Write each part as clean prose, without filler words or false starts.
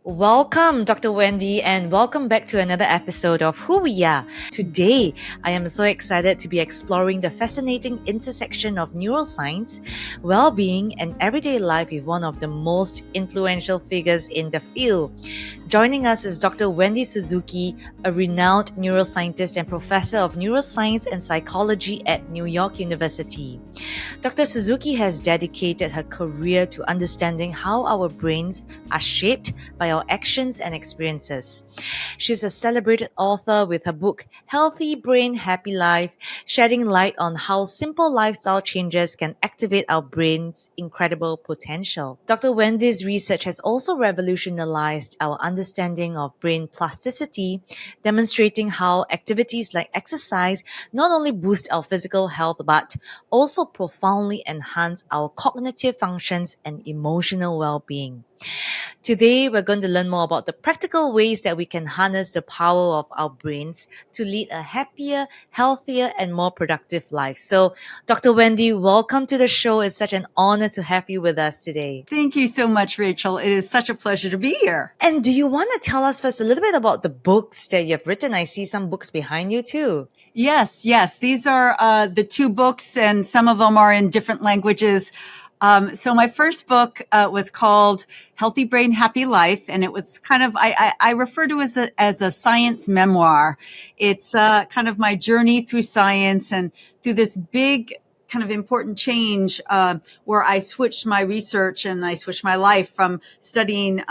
Welcome, Dr. Wendy, and welcome back to another episode of Who We Are. Today, I am so excited to be exploring the fascinating intersection of neuroscience, well-being, and everyday life with one of the most influential figures in the field. Joining us is Dr. Wendy Suzuki, a renowned neuroscientist and professor of neuroscience and psychology at New York University. Dr. Suzuki has dedicated her career to understanding how our brains are shaped by our actions and experiences. She's a celebrated author with her book Healthy Brain, Happy Life, shedding light on how simple lifestyle changes can activate our brain's incredible potential. Dr. Wendy's research has also revolutionized our understanding of brain plasticity, demonstrating how activities like exercise not only boost our physical health but also profoundly enhance our cognitive functions and emotional well-being. Today, we're going to learn more about the practical ways that we can harness the power of our brains to lead a happier, healthier, and more productive life. So, Dr. Wendy, welcome to the show. It's such an honor to have you with us today. Thank you so much, Rachel. It is such a pleasure to be here. And do you want to tell us first a little bit about the books that you've written? I see some books behind you too. Yes. These are the two books, and some of them are in different languages. So my first book was called Healthy Brain, Happy Life, and it was kind of I refer to it as a science memoir. It's kind of my journey through science and through this big kind of important change where I switched my research and I switched my life from studying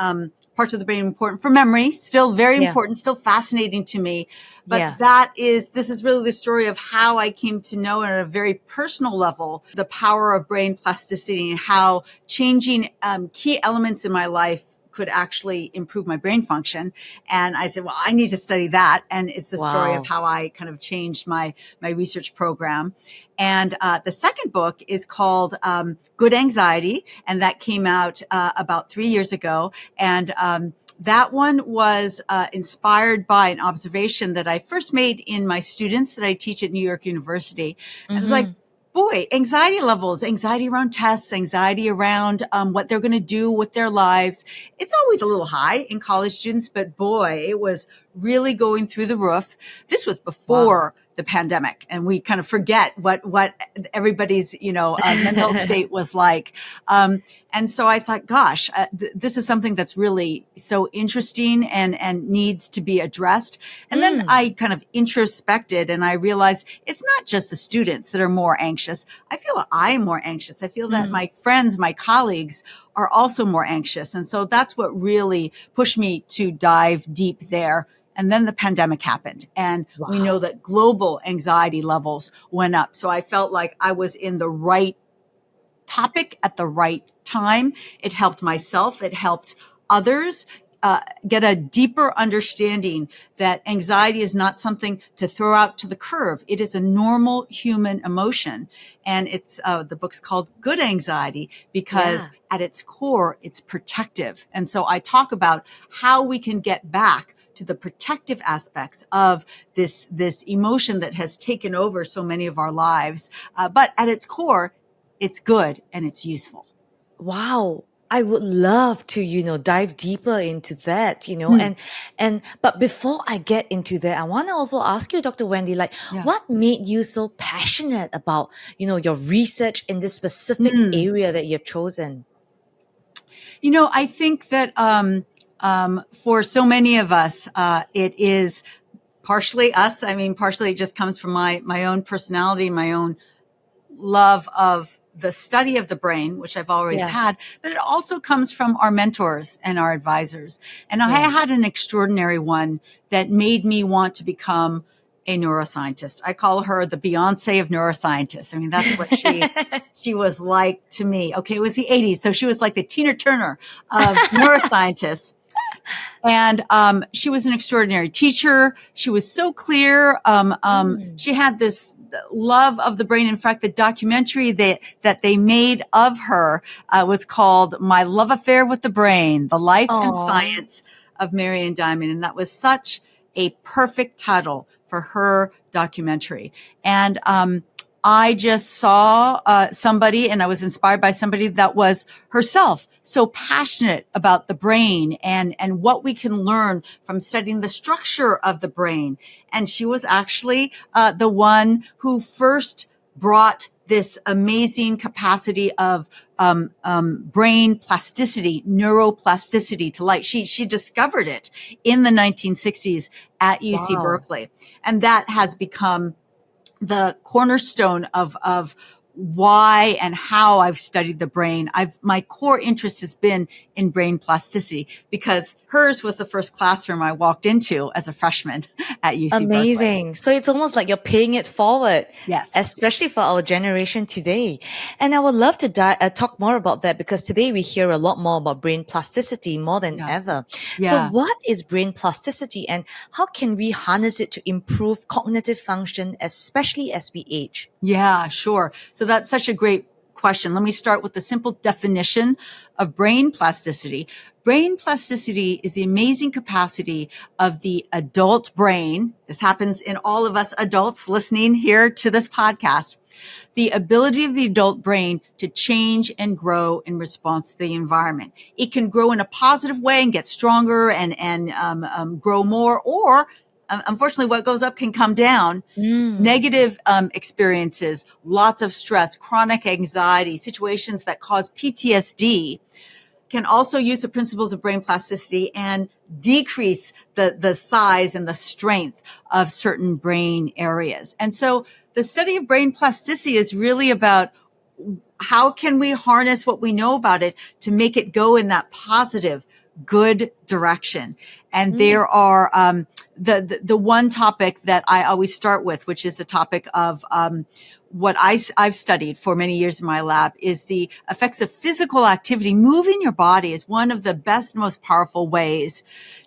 parts of the brain important for memory, still very important, still fascinating to me. But this is really the story of how I came to know at a very personal level, the power of brain plasticity and how changing key elements in my life could actually improve my brain function. And I said, well, I need to study that. And it's the story of how I kind of changed my research program. And the second book is called Good Anxiety. And that came out about 3 years ago. And that one was inspired by an observation that I first made in my students that I teach at New York University. I was like, boy, anxiety levels, anxiety around tests, anxiety around what they're going to do with their lives. It's always a little high in college students, but boy, it was really going through the roof. This was before the pandemic, and we kind of forget what everybody's, mental state was like. And so I thought, gosh, this is something that's really so interesting and needs to be addressed. And then I kind of introspected and I realized it's not just the students that are more anxious. I feel I'm more anxious. I feel that my friends, my colleagues are also more anxious. And so that's what really pushed me to dive deep there. And then the pandemic happened, and we know that global anxiety levels went up. So I felt like I was in the right topic at the right time. It helped myself. It helped others get a deeper understanding that anxiety is not something to throw out to the curb. It is a normal human emotion. And it's the book's called Good Anxiety because at its core, it's protective. And so I talk about how we can get back to the protective aspects of this emotion that has taken over so many of our lives. But at its core, it's good and it's useful. Wow. I would love to, dive deeper into that, but before I get into that, I want to also ask you, Dr. Wendy, what made you so passionate about, your research in this specific area that you've chosen? I think that for so many of us, it is partially us. I mean, partially it just comes from my own personality, my own love of the study of the brain, which I've always had, but it also comes from our mentors and our advisors. And I had an extraordinary one that made me want to become a neuroscientist. I call her the Beyonce of neuroscientists. I mean, that's what she was like to me. Okay, it was the 80s. So she was like the Tina Turner of neuroscientists. And she was an extraordinary teacher. She was so clear. She had this love of the brain. In fact, the documentary that they made of her was called My Love Affair with the Brain, The Life and Science of Marian Diamond. And that was such a perfect title for her documentary. And I just saw somebody, and I was inspired by somebody that was herself so passionate about the brain and what we can learn from studying the structure of the brain. And she was actually the one who first brought this amazing capacity of brain plasticity, neuroplasticity to light. She discovered it in the 1960s at UC Wow. Berkeley, and that has become the cornerstone of why and how I've studied the brain. My core interest has been in brain plasticity because hers was the first classroom I walked into as a freshman at UC Berkeley. Amazing. So it's almost like you're paying it forward, Yes. especially for our generation today. And I would love to talk more about that because today we hear a lot more about brain plasticity more than Yeah. ever. So, Yeah. what is brain plasticity and how can we harness it to improve cognitive function, especially as we age? Yeah, sure. So that's such a great question. Let me start with the simple definition of brain plasticity. Brain plasticity is the amazing capacity of the adult brain. This happens in all of us adults listening here to this podcast. The ability of the adult brain to change and grow in response to the environment. It can grow in a positive way and get stronger and grow more, or unfortunately, what goes up can come down. Negative experiences, lots of stress, chronic anxiety, situations that cause PTSD can also use the principles of brain plasticity and decrease the size and the strength of certain brain areas. And so the study of brain plasticity is really about how can we harness what we know about it to make it go in that positive, good direction. And there are the one topic that I always start with, which is the topic of what I've studied for many years in my lab, is the effects of physical activity. Moving your body is one of the best, most powerful ways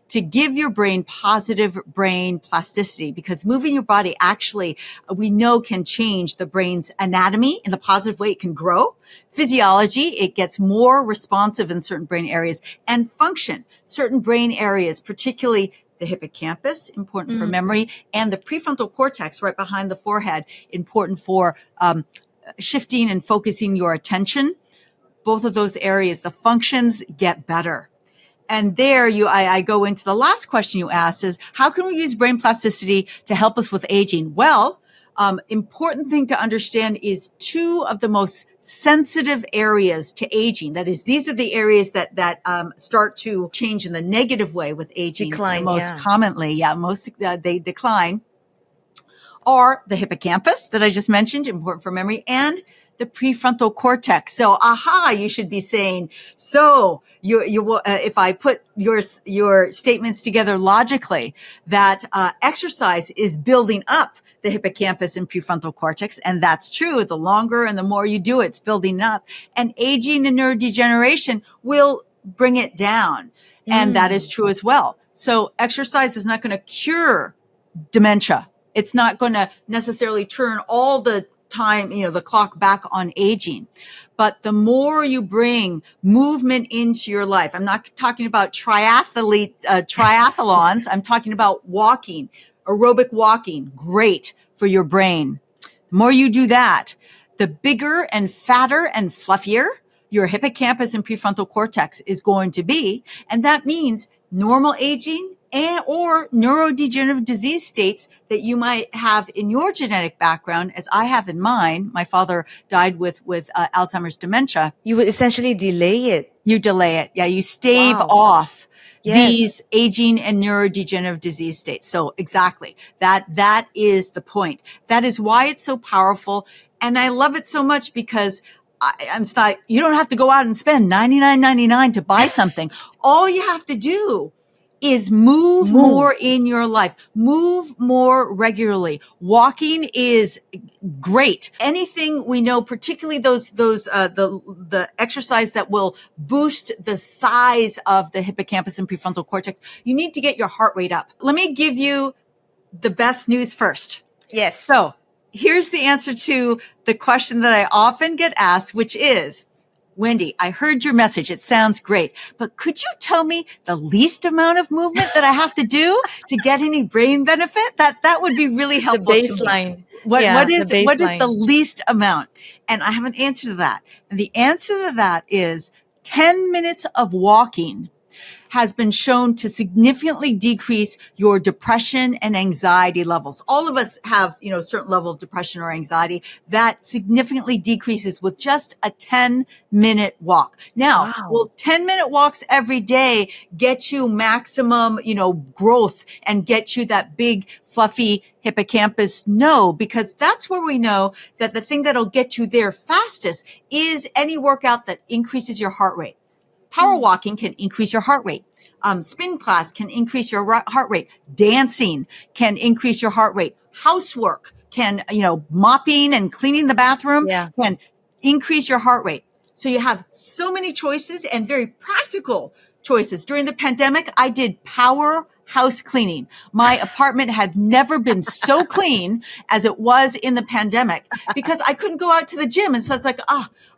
to give your brain positive brain plasticity, because moving your body actually, we know, can change the brain's anatomy in the positive way. It can grow physiology. It gets more responsive in certain brain areas, and function. Certain brain areas, particularly the hippocampus, important for memory, and the prefrontal cortex right behind the forehead, important for shifting and focusing your attention. Both of those areas, the functions get better. And there I go into the last question you asked is, how can we use brain plasticity to help us with aging? Well, important thing to understand is two of the most sensitive areas to aging. That is, these are the areas that start to change in the negative way with aging. Decline, most yeah. commonly, they decline, are the hippocampus that I just mentioned, important for memory, and the prefrontal cortex. So, you should be saying, so if I put your statements together logically, that exercise is building up the hippocampus and prefrontal cortex. And that's true. The longer and the more you do it, it's building up. And aging and neurodegeneration will bring it down. And that is true as well. So exercise is not going to cure dementia. It's not going to necessarily turn all the time, the clock back on aging. But the more you bring movement into your life, I'm not talking about triathlons. I'm talking about walking, aerobic walking, great for your brain. The more you do that, the bigger and fatter and fluffier your hippocampus and prefrontal cortex is going to be. And that means normal aging or neurodegenerative disease states that you might have in your genetic background, as I have in mine. My father died with Alzheimer's dementia. You would essentially delay it. You delay it. Yeah, you stave Wow. off Yes. these aging and neurodegenerative disease states. So exactly, that is the point. That is why it's so powerful. And I love it so much because I'm like, you don't have to go out and spend $99.99 to buy something. All you have to do is move more in your life, move more regularly. Walking is great. Anything we know, particularly the exercise that will boost the size of the hippocampus and prefrontal cortex, you need to get your heart rate up. Let me give you the best news first. Yes. So here's the answer to the question that I often get asked, which is, Wendy, I heard your message. It sounds great, but could you tell me the least amount of movement that I have to do to get any brain benefit? That would be really The helpful to me. baseline. What Yeah, what the is the baseline. least amount? And I have an answer to that. And the answer to that is 10 minutes of walking has been shown to significantly decrease your depression and anxiety levels. All of us have, a certain level of depression or anxiety that significantly decreases with just a 10-minute walk. Now, Wow. will 10-minute walks every day get you maximum, growth and get you that big fluffy hippocampus? No, because that's where we know that the thing that'll get you there fastest is any workout that increases your heart rate. Power walking can increase your heart rate. Spin class can increase your heart rate. Dancing can increase your heart rate. Housework can, mopping and cleaning the bathroom Yeah. can increase your heart rate. So you have so many choices and very practical choices. During the pandemic, I did power house cleaning. My apartment had never been so clean as it was in the pandemic because I couldn't go out to the gym. And so it's like,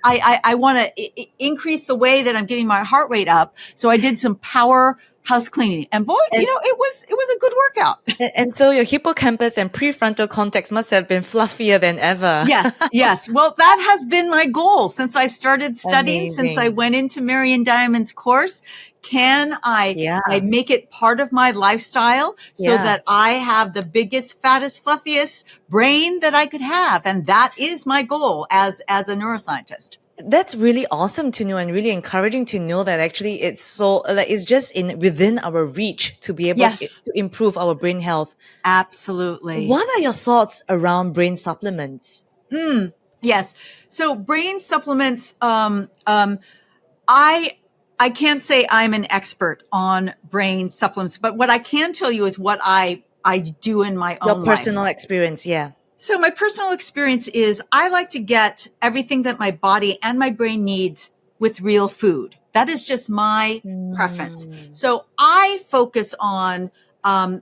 I want to increase the way that I'm getting my heart rate up. So I did some power house cleaning, and boy, And, it was a good workout. and so your hippocampus and prefrontal cortex must have been fluffier than ever. Yes. Well, that has been my goal since I started studying, since I Amazing. went into Marion Diamond's course. Can I Yeah. make it part of my lifestyle so Yeah. that I have the biggest, fattest, fluffiest brain that I could have? And that is my goal as a neuroscientist. That's really awesome to know and really encouraging to know that actually it's so like it's just within our reach to be able Yes, to improve our brain health. absolutely. What are your thoughts around brain supplements? Yes. So brain supplements, I can't say I'm an expert on brain supplements, but what I can tell you is what I do in my Your own life. personal experience, yeah. So my personal experience is I like to get everything that my body and my brain needs with real food. That is just my preference. So I focus on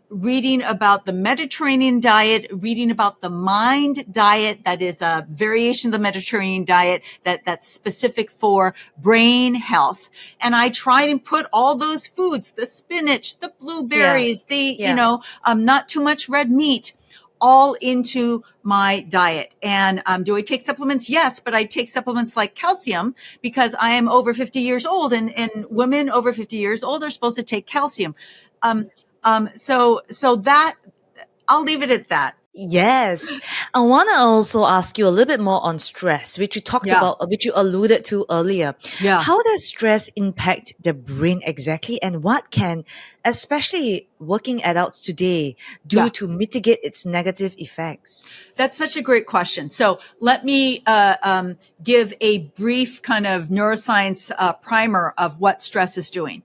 reading about the Mediterranean diet, reading about the mind diet. That is a variation of the Mediterranean diet that's specific for brain health. And I try and put all those foods, the spinach, the blueberries, not too much red meat, all into my diet. And do I take supplements? Yes, but I take supplements like calcium because I am over 50 years old, and women over 50 years old are supposed to take calcium. So that I'll leave it at that. Yes. I want to also ask you a little bit more on stress, which you talked Yeah. about, which you alluded to earlier. Yeah. How does stress impact the brain exactly? And what can, especially working adults today, do Yeah. to mitigate its negative effects? That's such a great question. So let me give a brief kind of neuroscience primer of what stress is doing.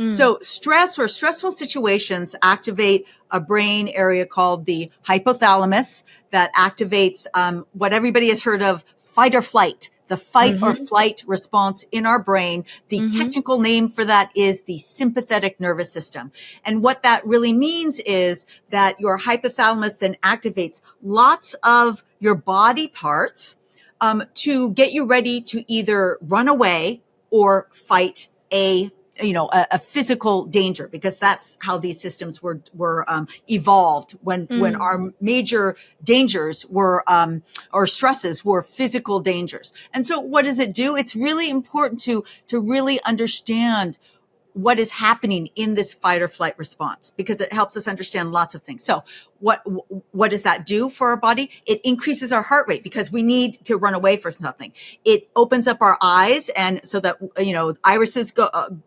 So stress or stressful situations activate a brain area called the hypothalamus that activates what everybody has heard of, fight or flight, the fight or flight response in our brain. The technical name for that is the sympathetic nervous system. And what that really means is that your hypothalamus then activates lots of your body parts to get you ready to either run away or fight a physical danger, because that's how these systems were evolved when our major dangers were or stresses were physical dangers. And so what does it do? It's really important to really understand what is happening in this fight or flight response, because it helps us understand lots of things. So what does that do for our body? It increases our heart rate because we need to run away from something. It opens up our eyes, and so that, irises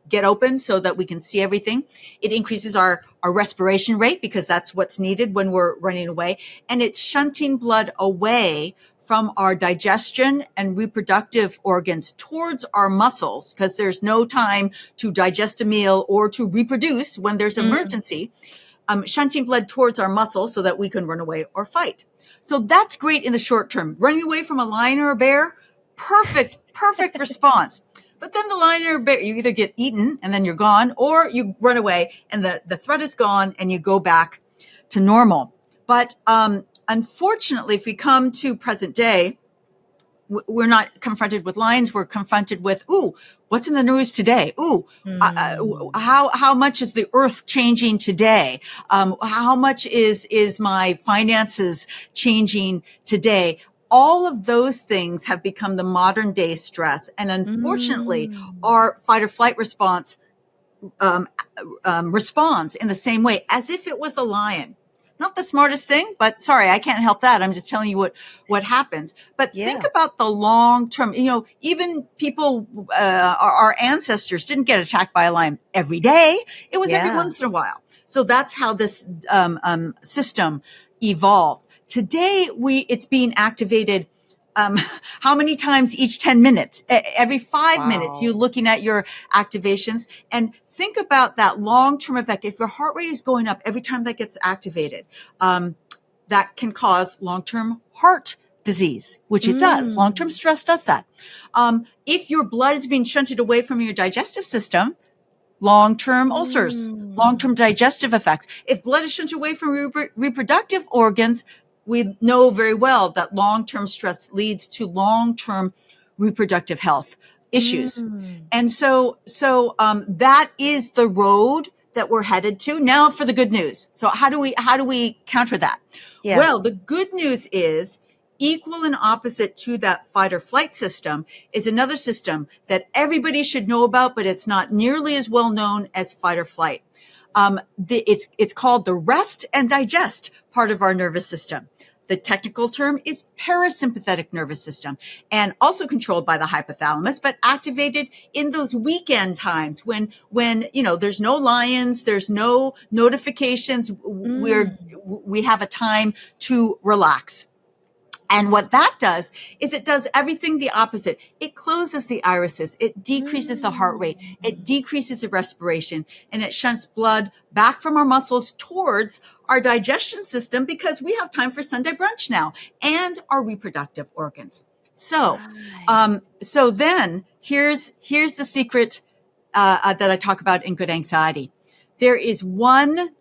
get open so that we can see everything. It increases our respiration rate because that's what's needed when we're running away. And it's shunting blood away from our digestion and reproductive organs towards our muscles, because there's no time to digest a meal or to reproduce when there's emergency. Shunting blood towards our muscles so that we can run away or fight. So that's great in the short term. Running away from a lion or a bear, perfect response. But then the lion or bear, you either get eaten and then you're gone, or you run away and the threat is gone and you go back to normal. But unfortunately, if we come to present day, we're not confronted with lines. We're confronted with, ooh, what's in the news today? Ooh, how much is the earth changing today? How much is my finances changing today? All of those things have become the modern day stress. And unfortunately, our fight or flight response responds in the same way as if it was a lion. Not the smartest thing, but sorry, I can't help that. I'm just telling you what happens. But think about the long term. Even people, our ancestors didn't get attacked by a lion every day. It was every once in a while. So that's how this system evolved. Today, it's being activated. How many times each 10 minutes? Every 5 minutes, you're looking at your activations, and think about that long-term effect. If your heart rate is going up every time that gets activated, that can cause long-term heart disease, which it does. Long-term stress does that. If your blood is being shunted away from your digestive system, long-term ulcers, long-term digestive effects. If blood is shunted away from reproductive organs, we know very well that long-term stress leads to long-term reproductive health issues. And so that is the road that we're headed to. Now for the good news. So how do we counter that? Well, the good news is equal and opposite to that fight or flight system is another system that everybody should know about, but it's not nearly as well known as fight or flight. It's called the rest and digest part of our nervous system. The technical term is parasympathetic nervous system, and also controlled by the hypothalamus, but activated in those weekend times when there's no lions, there's no notifications, we have a time to relax. And what that does is it does everything the opposite. It closes the irises. It decreases the heart rate. It decreases the respiration, and it shunts blood back from our muscles towards our digestion system, because we have time for Sunday brunch now, and our reproductive organs. So, so then here's the secret that I talk about in Good Anxiety. There is one,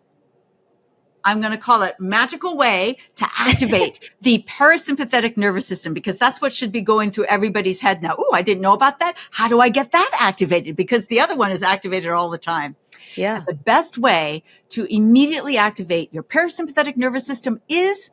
I'm going to call it, magical way to activate the parasympathetic nervous system, because that's what should be going through everybody's head now. Oh, I didn't know about that. How do I get that activated? Because the other one is activated all the time. And the best way to immediately activate your parasympathetic nervous system is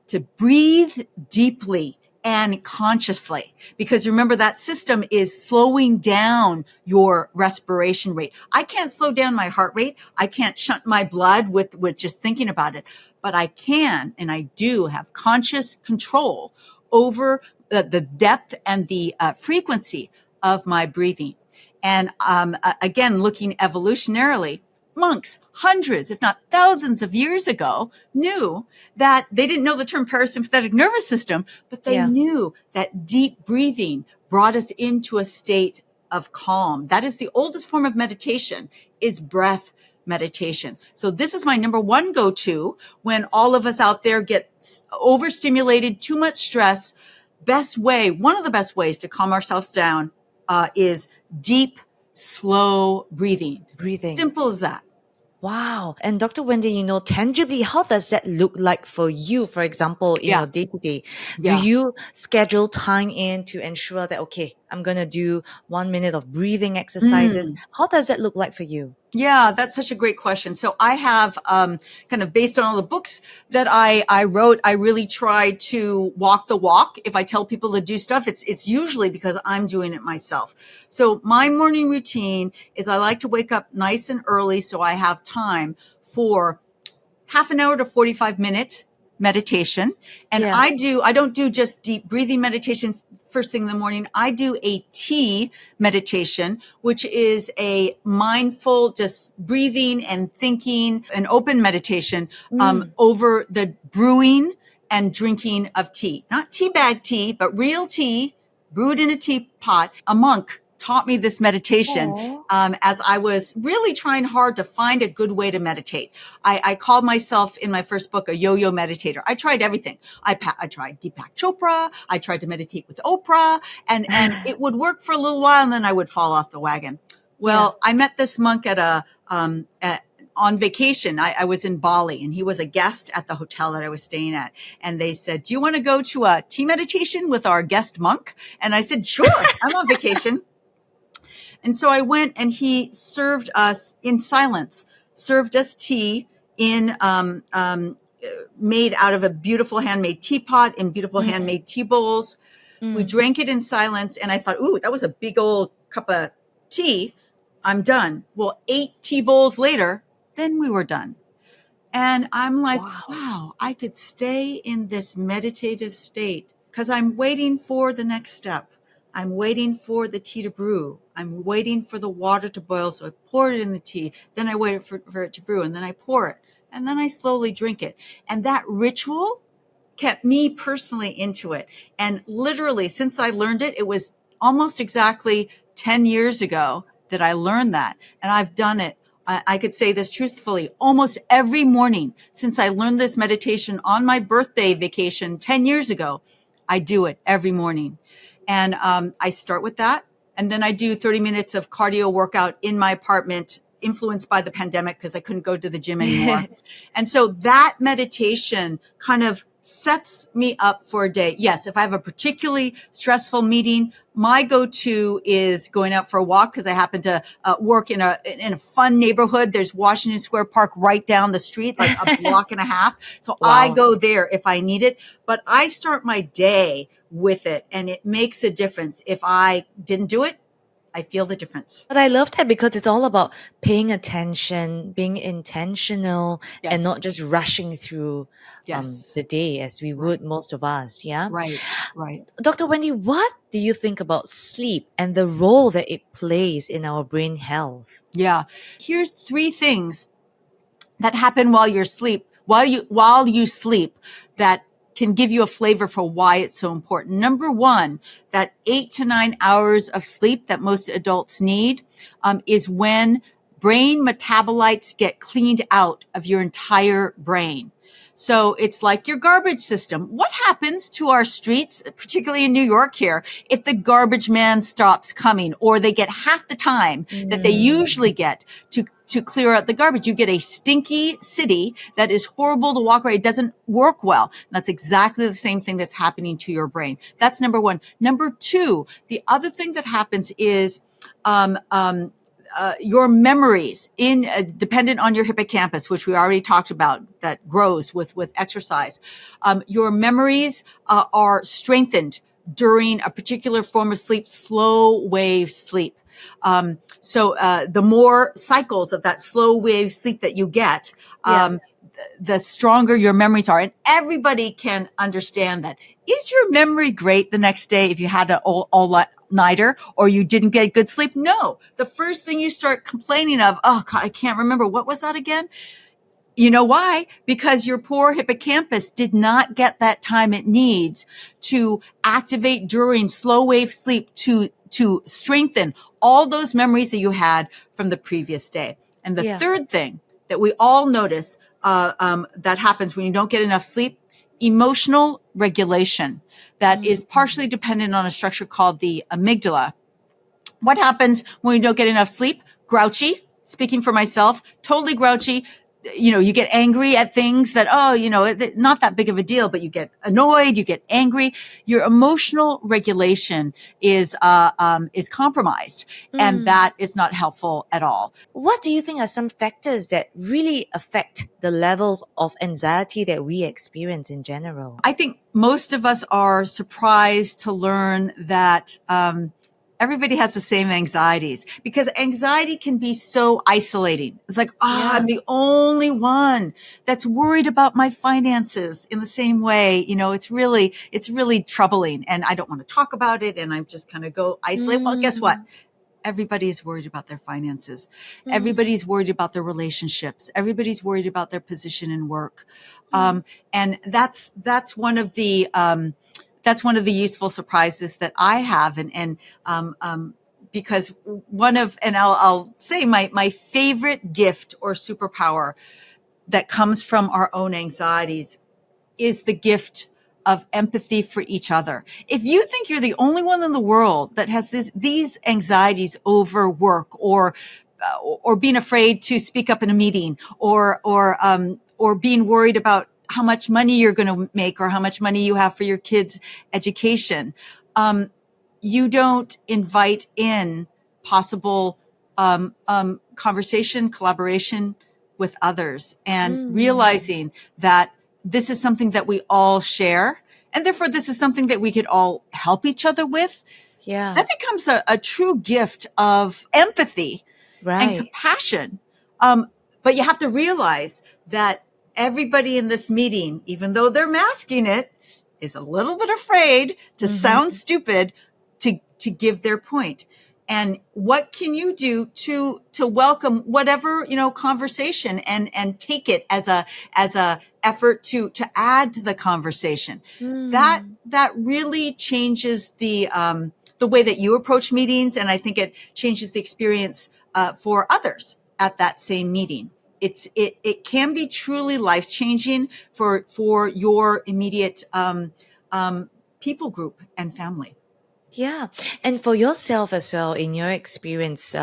to breathe deeply and consciously, because remember, that system is slowing down your respiration rate. I can't slow down my heart rate. I can't shunt my blood with just thinking about it, but I can, and I do have conscious control over the depth and the frequency of my breathing. And again, looking evolutionarily, monks, hundreds, if not thousands of years ago, knew that they didn't know the term parasympathetic nervous system, but they knew that deep breathing brought us into a state of calm. That is the oldest form of meditation, is breath meditation. So this is my number one go-to when all of us out there get overstimulated, too much stress. One of the best ways to calm ourselves down is deep, slow breathing. Simple as that. Wow. And Dr. Wendy, tangibly, how does that look like for you, for example, in your day to day? Do you schedule time in to ensure that, okay, I'm going to do 1 minute of breathing exercises? How does that look like for you? Yeah, that's such a great question. So I have, kind of based on all the books that I wrote, I really try to walk the walk. If I tell people to do stuff, it's usually because I'm doing it myself. So my morning routine is I like to wake up nice and early so I have time for half an hour to 45 minute meditation. And I don't do just deep breathing meditation first thing in the morning. I do a T meditation, which is a mindful, just breathing and thinking, an open meditation over the brewing and drinking of tea. Not tea bag tea, but real tea brewed in a teapot. A monk taught me this meditation as I was really trying hard to find a good way to meditate. I called myself in my first book a yo-yo meditator. I tried everything. I tried Deepak Chopra. I tried to meditate with Oprah, and it would work for a little while, and then I would fall off the wagon. Well, I met this monk at on vacation. I was in Bali, and he was a guest at the hotel that I was staying at. And they said, do you want to go to a tea meditation with our guest monk? And I said, sure, I'm on vacation. And so I went, and he served us in silence, served us tea in made out of a beautiful handmade teapot and beautiful handmade tea bowls. We drank it in silence, and I thought, ooh, that was a big old cup of tea. I'm done. Well, 8 tea bowls later, then we were done. And I'm like, wow, I could stay in this meditative state because I'm waiting for the next step. I'm waiting for the tea to brew. I'm waiting for the water to boil. So I pour it in the tea. Then I wait for it to brew, and then I pour it. And then I slowly drink it. And that ritual kept me personally into it. And literally, since I learned it, it was almost exactly 10 years ago that I learned that. And I've done it. I could say this truthfully, almost every morning since I learned this meditation on my birthday vacation 10 years ago. I do it every morning. And I start with that. And then I do 30 minutes of cardio workout in my apartment, influenced by the pandemic because I couldn't go to the gym anymore. And so that meditation kind of sets me up for a day. Yes, if I have a particularly stressful meeting, my go-to is going out for a walk because I happen to work in a fun neighborhood. There's Washington Square Park right down the street, like a block and a half. So I go there if I need it, but I start my day with it, and it makes a difference. If I didn't do it, I feel the difference. But I love that because it's all about paying attention, being intentional, and not just rushing through the day as we would most of us. Yeah. Right. Dr. Wendy, what do you think about sleep and the role that it plays in our brain health? Yeah. Here's 3 things that happen while you sleep that can give you a flavor for why it's so important. Number 1, that 8 to 9 hours of sleep that most adults need is when brain metabolites get cleaned out of your entire brain. So it's like your garbage system. What happens to our streets, particularly in New York here, if the garbage man stops coming, or they get half the time that they usually get to clear out the garbage? You get a stinky city that is horrible to walk around. It doesn't work well. And that's exactly the same thing that's happening to your brain. That's number 1. Number 2, the other thing that happens is your memories dependent on your hippocampus, which we already talked about, that grows with exercise. Your memories are strengthened during a particular form of sleep, slow wave sleep. So the more cycles of that slow wave sleep that you get, the stronger your memories are. And everybody can understand that. Is your memory great the next day if you had an all-nighter or you didn't get good sleep? No. The first thing you start complaining of, oh God, I can't remember. What was that again? You know why? Because your poor hippocampus did not get that time it needs to activate during slow wave sleep to strengthen all those memories that you had from the previous day. And the third thing that we all notice that happens when you don't get enough sleep, emotional regulation, that is partially dependent on a structure called the amygdala. What happens when you don't get enough sleep? Grouchy, speaking for myself, totally grouchy. You get angry at things that, not that big of a deal, but you get annoyed, you get angry. Your emotional regulation is compromised, and that is not helpful at all. What do you think are some factors that really affect the levels of anxiety that we experience in general? I think most of us are surprised to learn that everybody has the same anxieties, because anxiety can be so isolating. It's like, I'm the only one that's worried about my finances in the same way. It's really troubling, and I don't want to talk about it. And I'm just kind of go isolate. Well, guess what? Everybody's worried about their finances. Everybody's worried about their relationships. Everybody's worried about their position in work. And that's one of the useful surprises that I have. Because I'll say my favorite gift or superpower that comes from our own anxieties is the gift of empathy for each other. If you think you're the only one in the world that has these anxieties over work or or being afraid to speak up in a meeting, or being worried about how much money you're going to make or how much money you have for your kids' education. You don't invite in possible conversation, collaboration with others, and realizing that this is something that we all share, and therefore this is something that we could all help each other with. Yeah. That becomes a true gift of empathy and Right. compassion. But you have to realize that everybody in this meeting, even though they're masking it, is a little bit afraid to sound stupid to give their point. And what can you do to welcome whatever, conversation and take it as a effort to add to the conversation? That really changes the way that you approach meetings, and I think it changes the experience for others at that same meeting. It can be truly life changing for your immediate people group and family. Yeah. And for yourself as well, in your experience,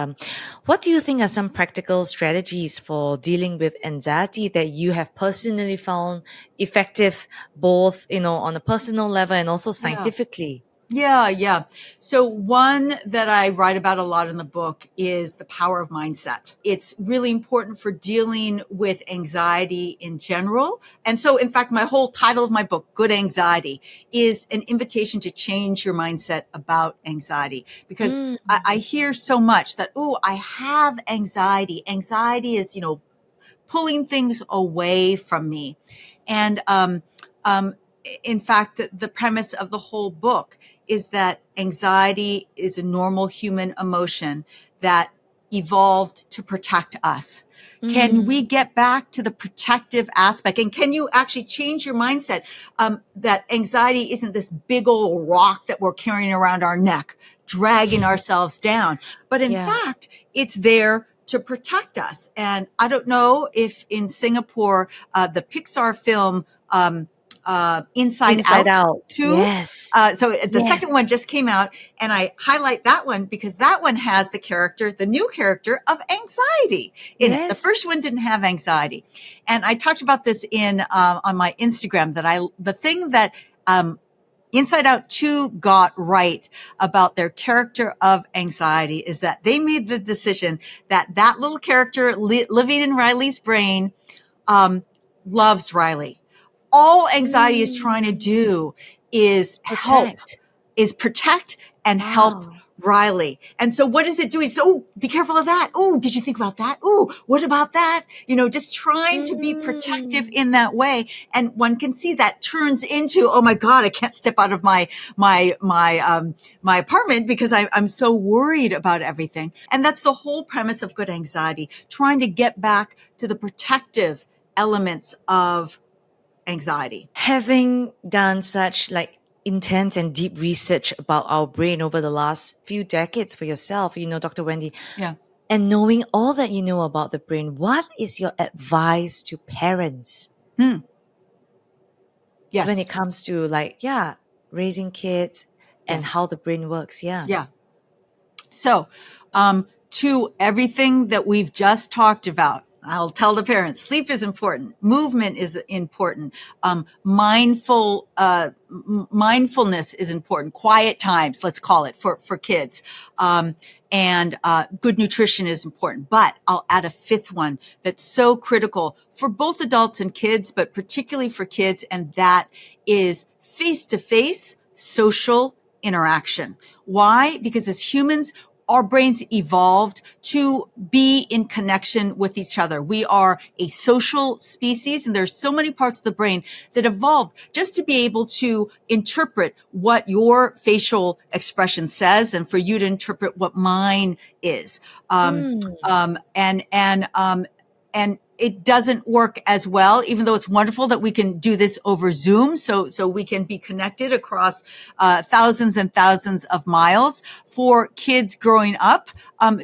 what do you think are some practical strategies for dealing with anxiety that you have personally found effective, both, on a personal level and also scientifically? Yeah. So one that I write about a lot in the book is the power of mindset. It's really important for dealing with anxiety in general. And so, in fact, my whole title of my book, Good Anxiety, is an invitation to change your mindset about anxiety. Because I hear so much that, I have anxiety. Anxiety is, pulling things away from me. And in fact, the premise of the whole book is that anxiety is a normal human emotion that evolved to protect us. Can we get back to the protective aspect? And can you actually change your mindset that anxiety isn't this big old rock that we're carrying around our neck, dragging ourselves down, but in fact, it's there to protect us. And I don't know if in Singapore, the Pixar film Inside Out 2. Yes. So the second one just came out, and I highlight that one because that one has the new character of anxiety in it. The first one didn't have anxiety. And I talked about this on my Instagram, that the thing that Inside Out 2 got right about their character of anxiety is that they made the decision that little character living in Riley's brain loves Riley. All anxiety is trying to do is protect and help Riley. And so what does it do? He says, be careful of that. Did you think about that? What about that? Just trying to be protective in that way. And one can see that turns into, oh my God, I can't step out of my apartment because I'm so worried about everything. And that's the whole premise of Good Anxiety, trying to get back to the protective elements of anxiety. Having done such intense and deep research about our brain over the last few decades for yourself, Dr. Wendy, and knowing all that you know about the brain, what is your advice to parents? Yes. When it comes to raising kids and how the brain works. Yeah. So, to everything that we've just talked about, I'll tell the parents, sleep is important. Movement is important. Mindfulness is important. Quiet times, let's call it, for kids. And good nutrition is important. But I'll add a fifth one that's so critical for both adults and kids, but particularly for kids. And that is face-to-face social interaction. Why? Because as humans, our brains evolved to be in connection with each other. We are a social species, and there's so many parts of the brain that evolved just to be able to interpret what your facial expression says, and for you to interpret what mine is. And it doesn't work as well, even though it's wonderful that we can do this over Zoom. So we can be connected across thousands and thousands of miles. For kids growing up,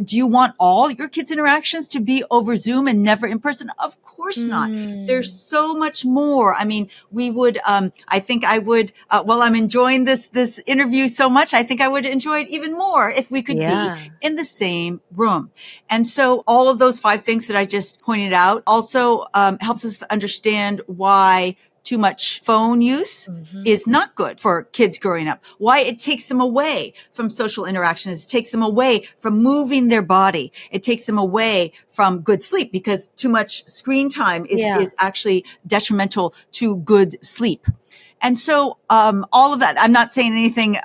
do you want all your kids' interactions to be over Zoom and never in person? Of course not. There's so much more. I mean, we would, I think I would, well, I'm enjoying this interview so much. I think I would enjoy it even more if we could be in the same room. And so all of those 5 things that I just pointed out also helps us understand why too much phone use is not good for kids growing up, why it takes them away from social interactions. It takes them away from moving their body. It takes them away from good sleep, because too much screen time is actually detrimental to good sleep. And so all of that, I'm not saying anything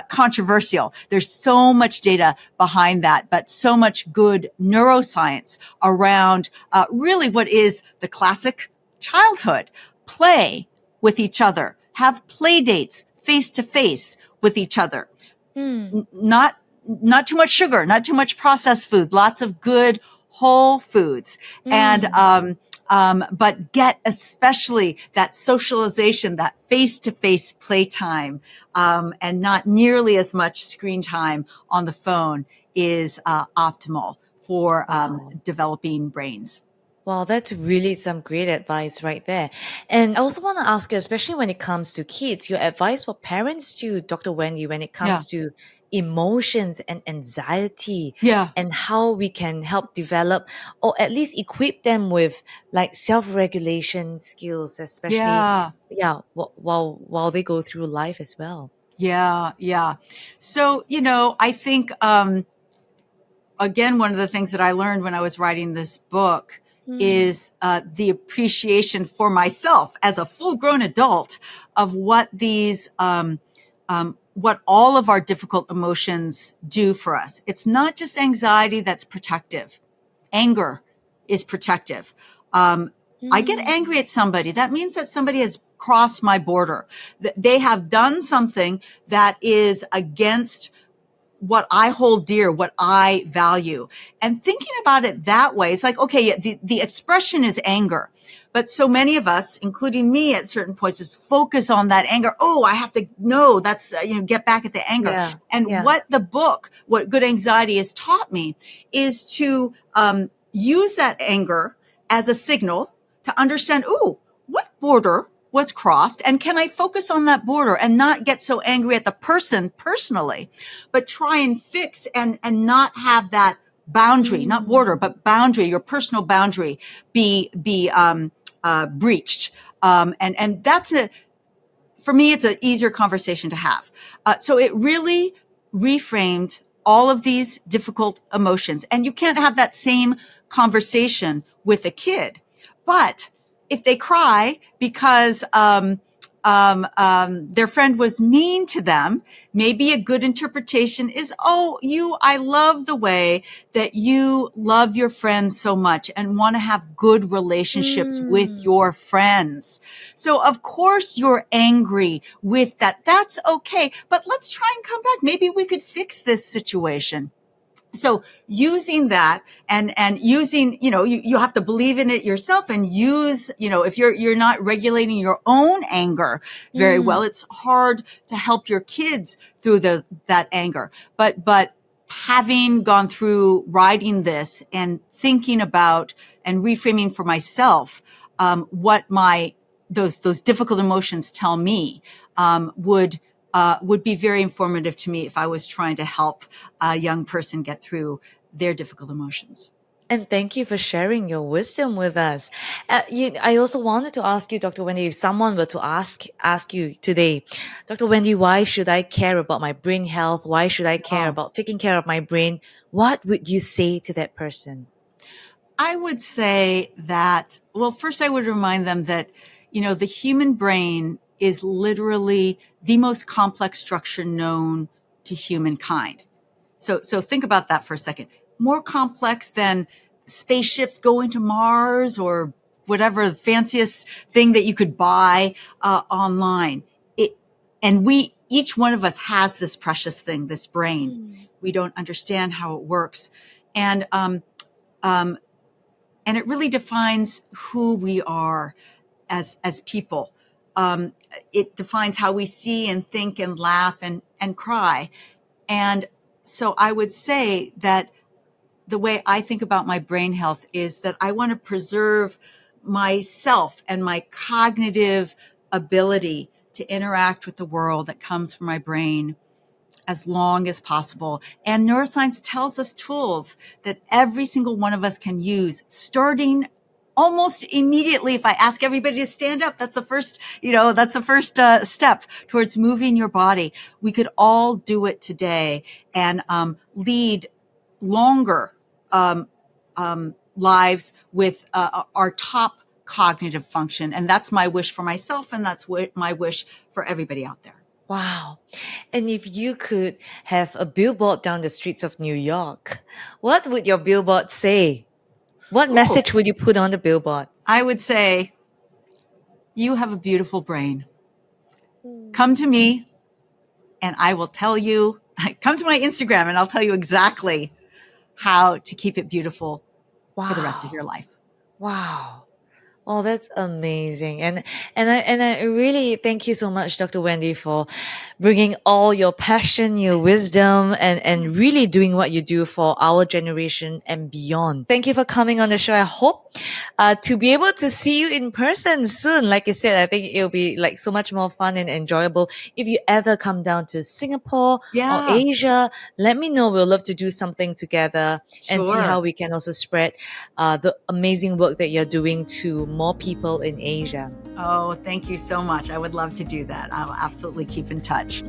controversial. There's so much data behind that, but so much good neuroscience around really what is the classic childhood. Play with each other, have play dates face to face with each other. Not too much sugar, not too much processed food, lots of good whole foods. And but get especially that socialization, that face-to-face playtime, and not nearly as much screen time on the phone is optimal for developing brains. Wow, that's really some great advice right there. And I also want to ask you, especially when it comes to kids, your advice for parents too, Dr. Wendy, when it comes to emotions and anxiety and how we can help develop or at least equip them with like self-regulation skills, especially while they go through life as well. Yeah. So, I think again, one of the things that I learned when I was writing this book is the appreciation for myself as a full-grown adult of what these what all of our difficult emotions do for us. It's not just anxiety that's protective. Anger is protective. I get angry at somebody. That means that somebody has crossed my border. They have done something that is against what I hold dear, what I value. And thinking about it that way, it's like, okay, the expression is anger. But so many of us, including me at certain points, just focus on that anger. Oh, I have to know that's, get back at the anger. What Good Anxiety has taught me is to use that anger as a signal to understand, what border was crossed, and can I focus on that border and not get so angry at the person personally, but try and fix and not have that boundary, not border, but boundary, your personal boundary be breached. And that's for me, it's an easier conversation to have. So it really reframed all of these difficult emotions, and you can't have that same conversation with a kid, but if they cry because their friend was mean to them, maybe a good interpretation is, I love the way that you love your friends so much and want to have good relationships with your friends. So of course you're angry with that. That's okay. But let's try and come back. Maybe we could fix this situation. So using that and using, you have to believe in it yourself and use, if you're not regulating your own anger very well, it's hard to help your kids through that anger. But having gone through writing this and thinking about and reframing for myself, what those difficult emotions tell me, would be very informative to me if I was trying to help a young person get through their difficult emotions. And thank you for sharing your wisdom with us. I also wanted to ask you, Dr. Wendy, if someone were to ask you today, Dr. Wendy, why should I care about my brain health? Why should I care about taking care of my brain? What would you say to that person? I would say that, well, first I would remind them that, the human brain is literally the most complex structure known to humankind. So think about that for a second. More complex than spaceships going to Mars or whatever the fanciest thing that you could buy online. Each one of us has this precious thing, this brain. We don't understand how it works. And and it really defines who we are as people. It defines how we see and think and laugh and cry. And so I would say that the way I think about my brain health is that I want to preserve myself and my cognitive ability to interact with the world that comes from my brain as long as possible. And neuroscience tells us tools that every single one of us can use, starting almost immediately. If I ask everybody to stand up, that's the first, step towards moving your body. We could all do it today and lead longer lives with our top cognitive function. And that's my wish for myself, and that's my wish for everybody out there. Wow. And if you could have a billboard down the streets of New York, what would your billboard say? What message would you put on the billboard? I would say, you have a beautiful brain. Come to me and I will tell you, come to my Instagram and I'll tell you exactly how to keep it beautiful for the rest of your life. Wow. Oh, that's amazing. And I really thank you so much, Dr. Wendy, for bringing all your passion, your wisdom, and really doing what you do for our generation and beyond. Thank you for coming on the show. I hope to be able to see you in person soon. Like I said, I think it'll be like so much more fun and enjoyable. If you ever come down to Singapore or Asia, let me know. We'll love to do something together and see how we can also spread the amazing work that you're doing to more people in Asia. Oh, thank you so much. I would love to do that. I'll absolutely keep in touch.